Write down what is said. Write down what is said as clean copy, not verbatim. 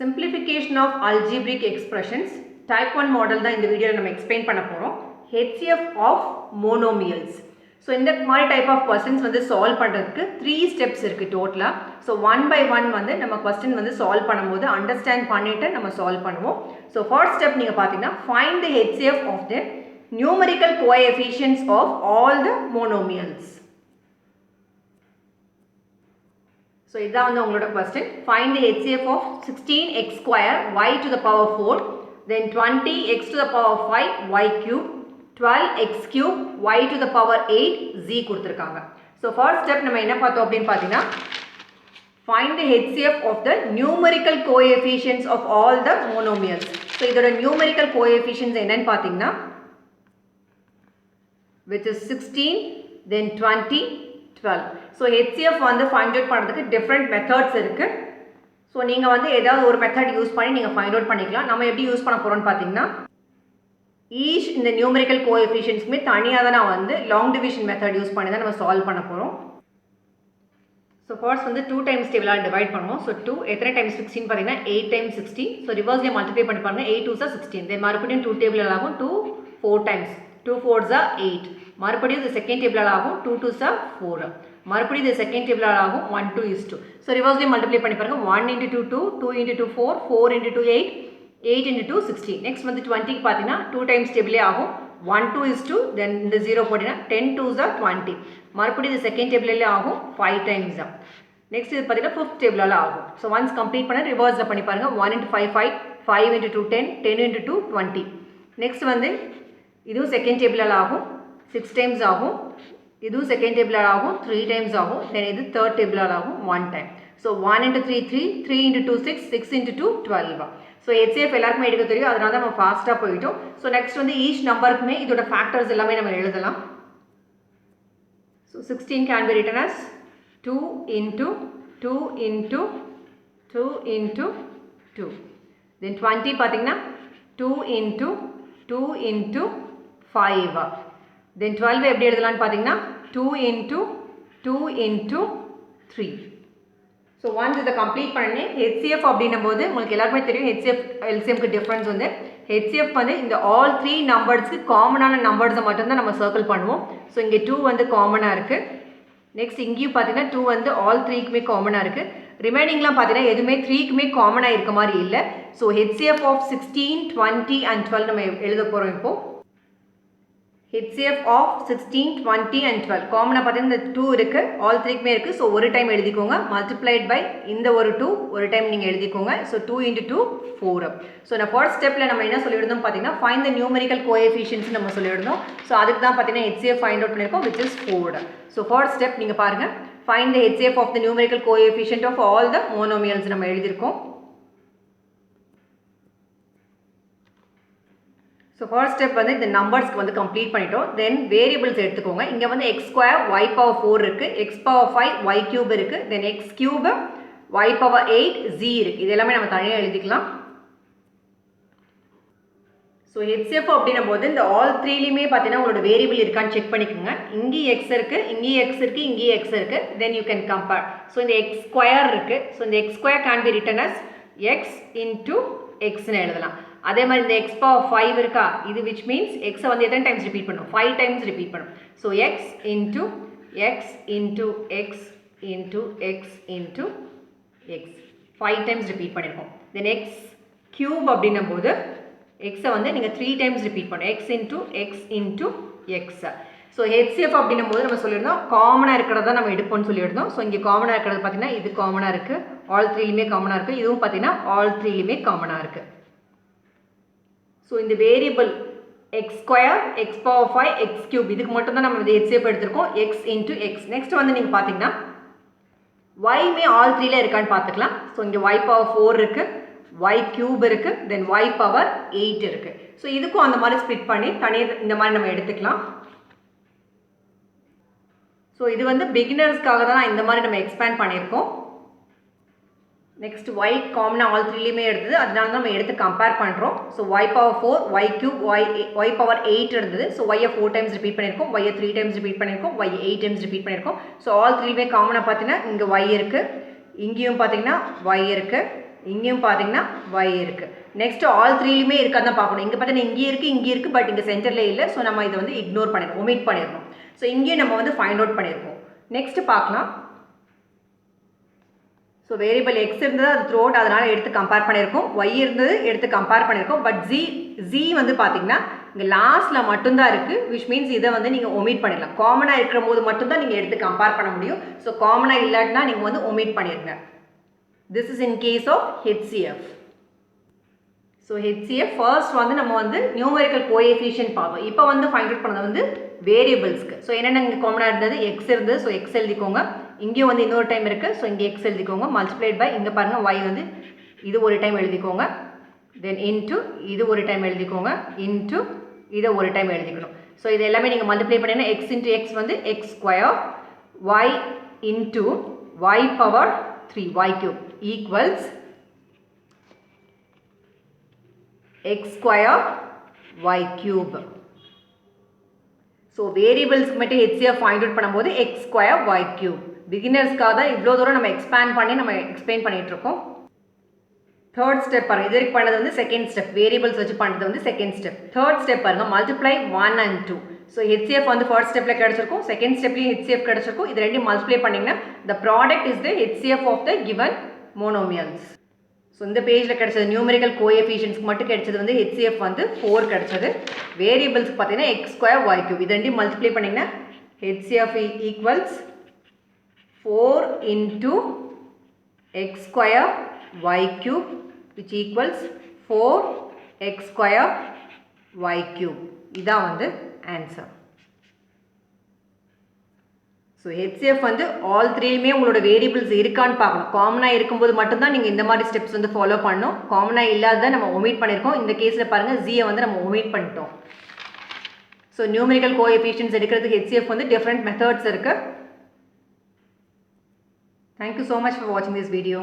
Simplification of algebraic expressions type 1 model தான் இந்த வீடியோல நம்ம explain பண்ண போறோம். HCF of monomials. So இந்த மாதிரி type of questions வந்து solve பண்றதுக்கு 3 steps இருக்கு டோட்டலா. So one by one வந்து நம்ம question வந்து solve பண்ணும்போது understand பண்ணிட்டு நம்ம solve பண்ணுவோம். So first step நீங்க பாத்தீங்கன்னா find the HCF of the numerical coefficients of all the monomials. So இதான் வந்து உங்களோட question. Find the HCF of 16x square y to the power 4, then 20x to the power 5 y cube, 12x cube y to the power 8 z கொடுத்திருக்காங்க. So first step நம்ம என்ன பார்த்தோம் அப்படினு பாத்தீங்கன்னா find the HCF of the numerical coefficients of all the monomials. So இதோட numerical coefficients என்னன்னு பாத்தீங்கன்னா which is 16 then 20 12. So HCF வந்து find out பண்றதுக்கு different methods இருக்கு. So நீங்க வந்து ஏதாவது ஒரு method யூஸ் பண்ணி நீங்க find out பண்ணிக்கலாம். நம்ம எப்படி யூஸ் பண்ண போறோம்னு பாத்தீங்கன்னா each இந்த numerical coefficientsமே தனியா தான் நான் வந்து long division method யூஸ் பண்ணி தான் நம்ம solve பண்ண போறோம். So first வந்து 2 times table divide பண்ணுவோம். So 2 எத்தனை times 16 பாத்தீங்கன்னா 8 times 60. So reverse multiply பண்ணி பாருங்க 8 2s are 16. Then மறுபடியும் 2 table ஆகும் 2 4 times. 2 4s are 8. மறுபடியும் இது செகண்ட் டேபிள் ஆகும் 2 2s are 4. மறுபடியும் இது செகண்ட் டேபிள் ஆகும் 1 2 is 2. ஸோ ரிவர்ஸ்லி மல்டிப்ளை பண்ணி பாருங்க 1 into 2 2, 2 into 2 4, 4 into 2 8, 8 into 2 16. Next வந்து 20 பார்த்தீங்கன்னா 2 டைம்ஸ் டேபிளே ஆகும் 1 2 is 2, தென் இந்த 0 போட்டிங்கன்னா 10 2s are 20. மறுபடியும் இது செகண்ட் டேபிள்ல ஆகும் 5 டைம்ஸ் தான். நெக்ஸ்ட் இது பார்த்தீங்கன்னா ஃபிஃப்த் டேபிளால ஆகும். ஸோ ஒன்ஸ் கம்ப்ளீட் பண்ண ரிவர்ஸில் பண்ணி பாருங்க 1 into 5 5, 5 into 2 10, 10 into 2 20. நெக்ஸ்ட் வந்து இதுவும் செகண்ட் டேபிளால ஆகும் 6 times ஆகும் இதுவும் செகண்ட் டேபிள் ஆகும் 3 times ஆகும் தென் இது தேர்ட் டேபிள் ஆகும் 1 time. So 1 into 3 3, 3 into 2 6, 6 into 2 12. So HCF எல்லாருக்குமே எடுக்க தெரியும் அதனால தான் நம்ம ஃபாஸ்ட்டாக போயிட்டோம். ஸோ நெக்ஸ்ட் வந்து ஈச் நம்பருக்குமே இதோட ஃபேக்டர்ஸ் எல்லாமே நம்ம எழுதலாம். So 16 can be written as 2 into 2 into 2 into 2. Then 20 பார்த்தீங்கன்னா 2 into 2 into 5. Then 12 எப்படி எழுதலாம்னு பாத்தீங்கன்னா 2 into 2 into 3. So once இதை கம்ப்ளீட் பண்ணி HCF அப்படின்னும்போது உங்களுக்கு எல்லாருமே தெரியும் HCF LCMக்கு டிஃபரன்ஸ் வந்து HCF வந்து இந்த ஆல் 3 நம்பர்ஸ்க்கு காமனான நம்பர்ஸை மட்டும்தான் நம்ம சர்க்கிள் பண்ணுவோம். ஸோ இங்கே 2 வந்து காமனாக இருக்குது. நெக்ஸ்ட் இங்கேயும் பார்த்தீங்கன்னா 2 வந்து ஆல் 3க்குமே காமனாக இருக்குது. ரிமைனிங்லாம் பார்த்தீங்கன்னா எதுவுமே 3க்குமே காமனாக இருக்க மாதிரி இல்லை. ஸோ HCF ஆஃப் 16 20 and 12 நம்ம எழுத போகிறோம் இப்போது. HCF of 16, 20 and 12. காமனாக பார்த்தீங்கன்னா இந்த 2 இருக்குது ஆல் 3க்குமே இருக்குது. ஸோ ஒரு டைம் எழுதிக்கோங்க மல்டிப்ளைட் பை இந்த ஒரு 2 ஒரு டைம் நீங்கள் எழுதிக்கோங்க. So 2 into 2 4. ஸோ நான் ஃபர்ஸ்ட் ஸ்டெப்பில் நம்ம என்ன சொல்லியிருந்தோம் பார்த்தீங்கன்னா ஃபைண்ட் த நியூமெரிக்கல் கோஎஃபிஷியன்ஸ் நம்ம சொல்லியிருந்தோம். ஸோ அதுக்கு தான் பார்த்தீங்கன்னா HCF ஃபைண்ட் அவுட் பண்ணியிருக்கோம் which is 4. So first step நீங்கள் பாருங்கள் find the HCF of the numerical coefficient of all the monomials நம்ம எழுதியிருக்கோம். ஸோ ஃபர்ஸ்ட் ஸ்டெப் வந்து இந்த நம்பர்ஸ்க்கு வந்து கம்ப்ளீட் பண்ணிட்டோம். தென் வேரியபிள்ஸ் எடுத்துக்கோங்க. இங்கே வந்து எக்ஸ் ஸ்கொயர் ஒய் பவர் 4 இருக்குது, எக்ஸ் பவர் 5 ஒய் கியூப் இருக்குது, then X cube Y power 8 G இருக்குது. இது எல்லாமே நம்ம தனியாக எழுதிக்கலாம். ஸோ HCF அப்படின்னும் போது இந்த ஆல் 3லையுமே பார்த்தீங்கன்னா உங்களோட வேரியபிள் இருக்கான்னு செக் பண்ணிக்கோங்க. இங்கேயும் எக்ஸ் இருக்குது, இங்கேயும் எக்ஸ் இருக்குது, இங்கேயும் எக்ஸ் இருக்குது. Then you can compare. So இந்த எக்ஸ் ஸ்கொயர் இருக்குது. ஸோ இந்த X square can be written as X into எக்ஸ்ன்னு எழுதலாம். அதே மாதிரி இந்த எக்ஸ் பவர் 5 இருக்கா இது விச் மீன்ஸ் எக்ஸை வந்து எத்தனை டைம்ஸ் ரிப்பீட் பண்ணும் 5 டைம்ஸ் ரிப்பீட் பண்ணும். So X into X into X into X into X 5 times repeat பண்ணியிருக்கோம். தென் எக்ஸ் கியூப் அப்படின்னும் போது எக்ஸை வந்து நீங்கள் 3 டைம்ஸ் ரிப்பீட் பண்ணும் X into X into X. So HCF அப்படின்னும் போது நம்ம சொல்லியிருந்தோம் காமனாக இருக்கிறதா நம்ம எடுப்போம்னு சொல்லியிருந்தோம். ஸோ இங்கே காமனாக இருக்கிறது பார்த்தீங்கன்னா இது காமனாக இருக்குது ஆல் 3லையுமே காமனாக இருக்குது, இதுவும் பார்த்தீங்கன்னா ஆல் 3லையுமே காமனாக இருக்குது. ஸோ இந்த variable X square X power 5 X cube இதுக்கு மட்டும் தான் நம்ம வந்து HCF எடுத்திருக்கோம் எக்ஸ் இன்டூ எக்ஸ். நெக்ஸ்ட் வந்து நீங்கள் பார்த்தீங்கன்னா ஒய்மே ஆல் 3ல இருக்கான்னு பார்த்துக்கலாம். ஸோ இங்கே ஒய் பவர் 4 இருக்குது, ஒய் கியூப் இருக்குது, தென் ஒய் பவர் 8 இருக்குது. ஸோ இதுக்கும் அந்த மாதிரி ஸ்ப்ளிட் பண்ணி தனியாக இந்த மாதிரி நம்ம எடுத்துக்கலாம். ஸோ இது வந்து பிகினர்ஸ்க்காக தான் இந்த மாதிரி நம்ம எக்ஸ்பேண்ட் பண்ணியிருக்கோம். நெக்ஸ்ட் ஒய் காமனாக ஆல் 3லையுமே எடுத்தது அதனால தான் நம்ம எடுத்து கம்பேர் பண்ணுறோம். So y power 4 y cube y power 8 இருந்தது. ஸோ ஒய்யை 4 டைம்ஸ் ரிப்பீட் பண்ணியிருக்கோம், ஒய்யை 3 டைம்ஸ் ரிப்பீட் பண்ணியிருக்கோம், ஒய் 8 டைம்ஸ் ரிப்பீட் பண்ணியிருக்கோம். ஸோ ஆல் 3லையுமே காமனாக பார்த்தீங்கன்னா இங்கே ஒய் இருக்குது, இங்கேயும் பார்த்தீங்கன்னா ஒய் இருக்குது, இங்கேயும் பார்த்தீங்கன்னா y இருக்குது. நெக்ஸ்ட் ஆல் த்ரீலையுமே இருக்காதான் பார்க்கணும். இங்கே பார்த்தீங்கன்னா இங்கே இருக்குது பட் இங்கே சென்டரில் இல்லை. ஸோ நம்ம இதை வந்து இக்னோர் பண்ணிடுறோம், ஒமிட் பண்ணிடணும். ஸோ இங்கேயும் நம்ம வந்து ஃபைண்ட் அவுட் பண்ணியிருக்கோம். நெக்ஸ்ட் பார்க்கலாம். ஸோ வேரியபிள் எக்ஸ் இருந்தது, அது த்ரூ அவுட், அதனால் எடுத்து கம்பேர் பண்ணியிருக்கோம். ஒய் இருந்தது, எடுத்து கம்பேர் பண்ணியிருக்கோம். பட் ஜி வந்து பார்த்தீங்கன்னா இங்கே லாஸ்ட்டில் மட்டும்தான் இருக்குது, விச் மீன்ஸ் இதை வந்து நீங்கள் ஒமிட் பண்ணிடலாம். காமனாக இருக்கிற போது மட்டும்தான் நீங்கள் எடுத்து கம்பேர் பண்ண முடியும். ஸோ காமனாக இல்லாட்டினா நீங்கள் வந்து ஒமிட் பண்ணிடுங்க. This is in case of HCF. So HCF first வந்து நம்ம வந்து நியூமெரிக்கல் கோஎஃபிஷியன்ட் பார்த்தோம். இப்போ வந்து ஃபைண்ட் அவுட் பண்ணது வந்து வேரியபிள்ஸ்க்கு. ஸோ என்னென்ன இங்கே காமனாக இருந்தது, எக்ஸ் இருந்தது. ஸோ எக்ஸ் எழுதிக்கோங்க. இங்கேயும் வந்து இன்னொரு டைம் இருக்குது. ஸோ இங்கே எக்ஸ் எழுதிக்கோங்க. மல்டிப்ளைட் பை இங்கே பாருங்கள் ஒய் வந்து இது ஒரு டைம் எழுதிக்கோங்க. தென் இன்ட்டு இது ஒரு டைம் எழுதிக்கோங்க. இன்ட்டு இதை ஒரு டைம் எழுதிக்கணும். ஸோ இது எல்லாமே நீங்கள் மல்டிப்ளை பண்ணிங்கன்னா எக்ஸ் இன்ட்டு எக்ஸ் வந்து X square, Y into Y power 3 Y cube equals x square y cube. So வேரியபிள்ஸ்க்கு மட்டும் ஹெச்சிஎஃப் ஃபைண்ட் அவுட் பண்ணும்போது x square y cube. பிகினர்ஸ்க்காக தான் இவ்வளோ தூரம் நம்ம எக்ஸ்பேண்ட் பண்ணி நம்ம எக்ஸ்பிளைன் பண்ணிட்டு இருக்கோம். தேர்ட் ஸ்டெப் பாருங்க. இது வரைக்கும் பண்ணது வந்து செகண்ட் ஸ்டெப், வேரியபிள்ஸ் வச்சு பண்ணுறது வந்து செகண்ட் ஸ்டெப். தேர்ட் ஸ்டெப் பாருங்க, மல்டிப்ளை 1 and 2. ஸோ ஹெச்சிஎஃப் வந்து ஃபர்ஸ்ட் ஸ்டெப்பில் கிடச்சிருக்கும், செகண்ட் ஸ்டெப்லேயும் ஹெச்சிஎஃப் கிடச்சிருக்கும். இது ரெண்டும் மல்டிப்ளை பண்ணிங்கன்னா the product is the HCF of the given monomials. So இந்த பேஜில் கிடச்சது நியூமெரிக்கல் கோஎஃபிஷியன்ஸ்க்கு மட்டும் கிடச்சது வந்து ஹெச்சிஎஃப் வந்து 4 கிடச்சது. வேரியபிள்ஸ்க்கு பார்த்தீங்கன்னா எக்ஸ் ஸ்கொயர் ஒய் கியூப். இது ரெண்டையும் மல்டிப்ளை பண்ணிங்கன்னா HCF equals 4 into x square y cube which equals 4 x square y cube. இதான் வந்து ஆன்சர். ஸோ ஹெச்சிஎஃப் வந்து ஆல் த்ரீயுமே உங்களோட வேரியபிள்ஸ் இருக்கான்னு பார்க்கணும். காமனாக இருக்கும்போது மட்டும்தான் நீங்கள் இந்த மாதிரி ஸ்டெப்ஸ் வந்து ஃபாலோ பண்ணணும். காமனாக இல்லாத நம்ம ஒமிட் பண்ணியிருக்கோம். இந்த கேஸில் பாருங்கள் ஜியை வந்து நம்ம ஒமிட் பண்ணிட்டோம். ஸோ நியூமெரிக்கல் கோஎஃபிஷியன்ட்ஸ் எடுக்கிறதுக்கு ஹெச்சிஎஃப் வந்து டிஃப்ரெண்ட் மெத்தட்ஸ் இருக்குது. தேங்க்யூ ஸோ மச் ஃபார் வாட்சிங் திஸ் வீடியோ.